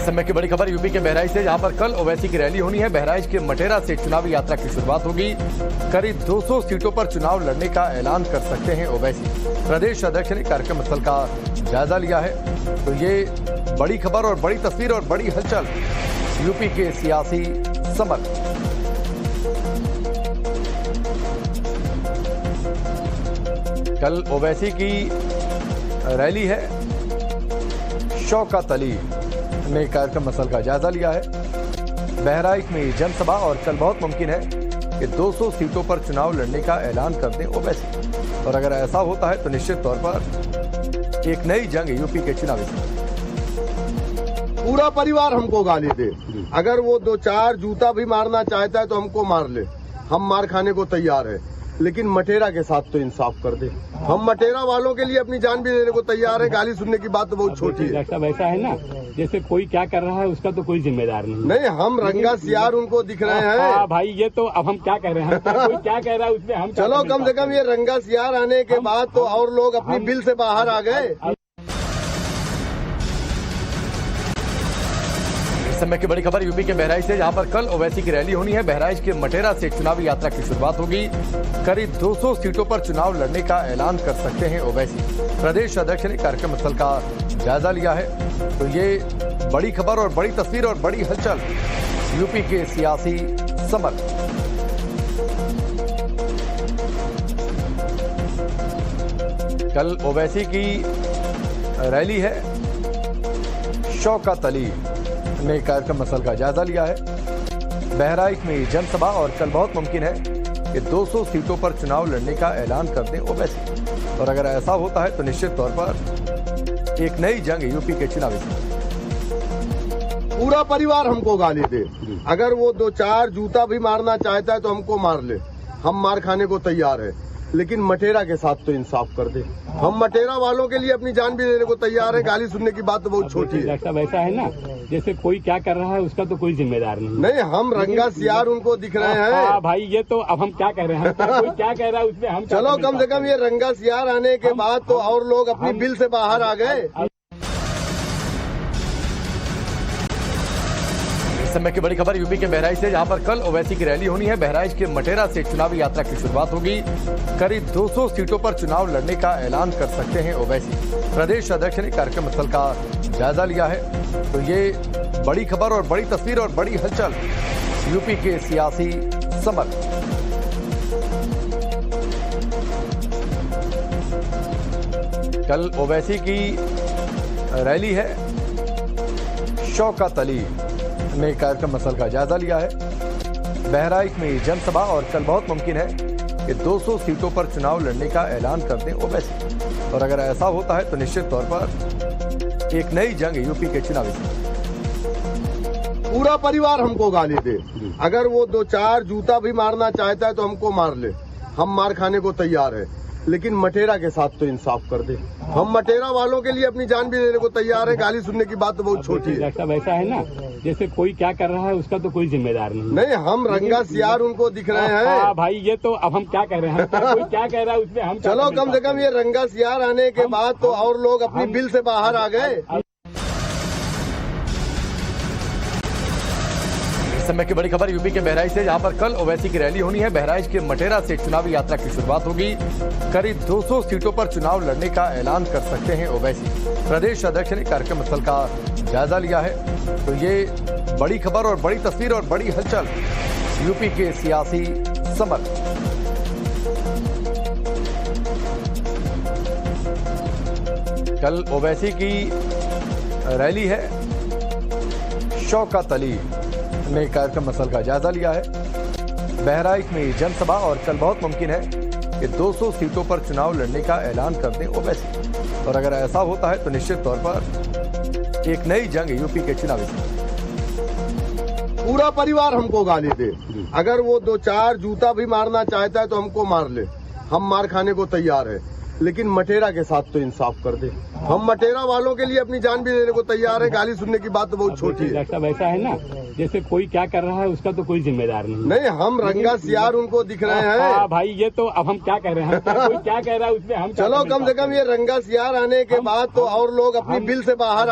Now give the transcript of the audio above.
इस समय की बड़ी खबर यूपी के बहराइच से, जहां पर कल ओवैसी की रैली होनी है। बहराइच के मटेरा से चुनावी यात्रा की शुरुआत होगी। करीब 200 सीटों पर चुनाव लड़ने का ऐलान कर सकते हैं ओवैसी। प्रदेश अध्यक्ष ने कार्यक्रम स्थल का जायजा लिया है। तो ये बड़ी खबर और बड़ी तस्वीर और बड़ी हलचल यूपी के सियासी समर। कल ओवैसी की रैली है। शौकत अली ने कार्यक्रम स्थल का जायजा लिया है। बहराइच में जनसभा और कल बहुत मुमकिन है कि 200 सीटों पर चुनाव लड़ने का ऐलान कर दें ओवैसी। और अगर ऐसा होता है तो निश्चित तौर पर एक नई जंग यूपी के चुनावी पूरा परिवार हमको गाली दे। अगर वो 2-4 जूता भी मारना चाहता है तो हमको मार ले, हम मार खाने को तैयार है, लेकिन मटेरा के साथ तो इंसाफ कर दे। हम मटेरा वालों के लिए अपनी जान भी देने को तैयार है। गाली सुनने की बात तो बहुत छोटी है। सब ऐसा है ना, जैसे कोई क्या कर रहा है उसका तो कोई जिम्मेदार नहीं। हम रंगा सियार उनको दिख रहे हैं। भाई ये तो अब हम क्या कर रहे हैं, कोई क्या कह रहा है उसमें हम चलो कम से कम ये रंगा सियार आने के बाद तो और लोग अपनी बिल से बाहर आ गए। इस समय की बड़ी खबर यूपी के बहराइच से, जहां पर कल ओवैसी की रैली होनी है। बहराइच के मटेरा से चुनावी यात्रा की शुरुआत होगी। करीब 200 सीटों पर चुनाव लड़ने का ऐलान कर सकते हैं ओवैसी। प्रदेश अध्यक्ष ने कार्यक्रम स्थल का जायजा लिया है। तो ये बड़ी खबर और बड़ी तस्वीर और बड़ी हलचल यूपी के सियासी समर। कल ओवैसी की रैली है। शौकत अली ने कार्यक्रम स्थल का जायजा लिया है। बहराइच में जनसभा और कल बहुत मुमकिन है कि 200 सीटों पर चुनाव लड़ने का ऐलान कर दें ओवैसी। और अगर ऐसा होता है तो निश्चित तौर पर एक नई जंग यूपी के चुनावी पूरा परिवार हमको गाली दे। अगर वो 2-4 जूता भी मारना चाहता है तो हमको मार ले, हम मार खाने को तैयार है, लेकिन मटेरा के साथ तो इंसाफ कर दे। हम मटेरा वालों के लिए अपनी जान भी देने को तैयार है। गाली सुनने की बात तो बहुत छोटी है। सब ऐसा है ना, जैसे कोई क्या कर रहा है उसका तो कोई जिम्मेदार नहीं। हम रंगा सियार उनको दिख रहे हैं। भाई ये तो अब हम क्या कर रहे हैं, कोई क्या कह रहा है उसमें हम चलो कम से कम ये रंगा सियार आने के बाद तो और लोग अपनी बिल से बाहर आ गए। इस समय की बड़ी खबर यूपी के बहराइच से, जहां पर कल ओवैसी की रैली होनी है। बहराइच के मटेरा से चुनावी यात्रा की शुरुआत होगी। करीब 200 सीटों पर चुनाव लड़ने का ऐलान कर सकते हैं ओवैसी। प्रदेश अध्यक्ष ने कार्यक्रम स्थल का जायजा लिया है। तो ये बड़ी खबर और बड़ी तस्वीर और बड़ी हलचल यूपी के सियासी समर। कल ओवैसी की रैली है। शौकत अली ने कार्यक्रम स्थल का जायजा लिया है। बहराइच में जनसभा और कल बहुत मुमकिन है कि 200 सीटों पर चुनाव लड़ने का ऐलान कर दें ओवैसी। और अगर ऐसा होता है तो निश्चित तौर पर एक नई जंग यूपी के चुनावी पूरा परिवार हमको गाली दे। अगर वो 2-4 जूता भी मारना चाहता है तो हमको मार ले, हम मार खाने को तैयार है, लेकिन मटेरा के साथ तो इंसाफ कर दे। हम मटेरा वालों के लिए अपनी जान भी देने को तैयार है। गाली सुनने की बात तो बहुत छोटी है। सब ऐसा है ना, जैसे कोई क्या कर रहा है उसका तो कोई जिम्मेदार नहीं। हम रंगा सियार उनको दिख रहे हैं। भाई ये तो अब हम क्या कर रहे हैं, कोई क्या कह रहा है उसमें हम चलो कम से कम ये रंगा सियार आने के बाद तो और लोग अपनी बिल से बाहर आ गए। इस समय की बड़ी खबर यूपी के बहराइच से, जहां पर कल ओवैसी की रैली होनी है। बहराइच के मटेरा से चुनावी यात्रा की शुरुआत होगी। करीब 200 सीटों पर चुनाव लड़ने का ऐलान कर सकते हैं ओवैसी। प्रदेश अध्यक्ष ने कार्यक्रम स्थल का जायजा लिया है। तो ये बड़ी खबर और बड़ी तस्वीर और बड़ी हलचल यूपी के सियासी समर। कल ओवैसी की रैली है। शौकत अली ने कार्यक्रम स्थल का जायजा लिया है। बहराइच में जनसभा और कल बहुत मुमकिन है कि 200 सीटों पर चुनाव लड़ने का ऐलान कर दें ओवैसी। और अगर ऐसा होता है तो निश्चित तौर पर एक नई जंग यूपी के चुनावी पूरा परिवार हमको गाली दे। अगर वो 2-4 जूता भी मारना चाहता है तो हमको मार ले, हम मार खाने को तैयार है, लेकिन मटेरा के साथ तो इंसाफ कर दे। हम मटेरा वालों के लिए अपनी जान भी देने को तैयार है। गाली सुनने की बात तो बहुत छोटी है। सब ऐसा है ना, जैसे कोई क्या कर रहा है उसका तो कोई जिम्मेदार नहीं। हम रंगा सियार उनको दिख रहे हैं। भाई ये तो अब हम क्या कर रहे हैं, कोई क्या कह रहा है उसमें हम चलो कम से कम ये रंगा सियार आने के बाद तो और लोग अपनी बिल से बाहर